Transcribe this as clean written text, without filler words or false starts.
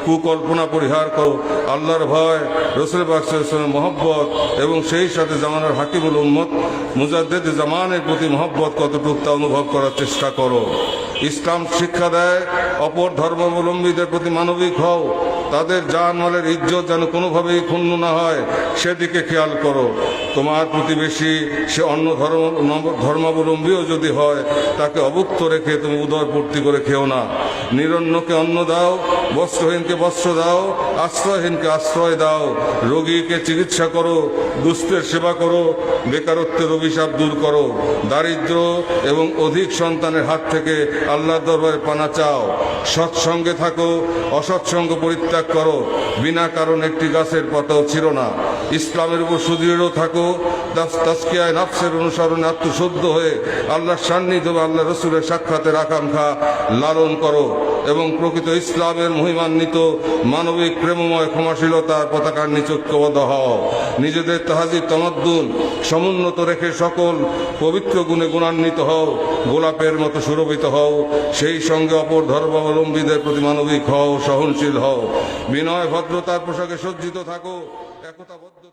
কুকল্পনা পরিহার করো। আল্লাহর ভয়, রাসূল পাক সাল্লাল্লাহু আলাইহি ওয়াসাল্লামের মহব্বত এবং সেই সাথে জামানার হাকিমুল উম্মত মুজাদ্দিদ জামানের প্রতি মহব্বত কতটুকু তা অনুভব করার চেষ্টা করো। ইসলাম শিক্ষা দেয় অপর ধর্মাবলম্বীদের প্রতি মানবিক হও, তাদের জানমালের ইজ্জত যেন কোনোভাবেই ক্ষুণ্ণ না হয় সেদিকে খেয়াল করো। তোমার প্রতিবেশী সে অন্য ধর্মাবলম্বীও যদি হয় তাকে অভুক্ত রেখে তুমি উদরপূর্তি করে খেও না। নিরন্নকে অন্ন দাও, বস্ত্রহীনকে বস্ত্র দাও, আশ্রয়হীনকে আশ্রয় দাও, রোগীকে চিকিৎসা করো, দুস্থের সেবা করো, বেকারত্বের অভিশাপ দূর করো, দারিদ্র এবং অধিক সন্তানের হাত থেকে আল্লাহর দরবারে পানা চাও। সৎসঙ্গে থাকো, অসৎসঙ্গ পরিত্যাগ করো, বিনা কারণ একটি গাছের পাতাও ছিঁড়ো না। ইসলামের উপর সুদৃঢ় থাকো, তাজকিয়ায়ে নফসের অনুসরণে আত্মশুদ্ধ হয়ে আল্লাহর সান্নিধ্য বা আল্লাহ রসুলের সাক্ষাতের আকাঙ্ক্ষা লালন করো এবং প্রকৃত ইসলামের মহিমান্বিত মানবিক প্রেমময় ক্ষমাশীলতার পতাকার নিচে ঐক্যবদ্ধ হও। নিজেদের তাহাজিব তামাদ্দুন সমুন্নত রেখে সকল পবিত্র গুণে গুণান্বিত হও, গোলাপের মতো সুরভিত হও। সেই সঙ্গে অপর ধর্মাবলম্বীদের প্রতি মানবিক হও, সহনশীল হও, বিনয় ভদ্রতার পোশাকে সজ্জিত থাকো, একতাবদ্ধ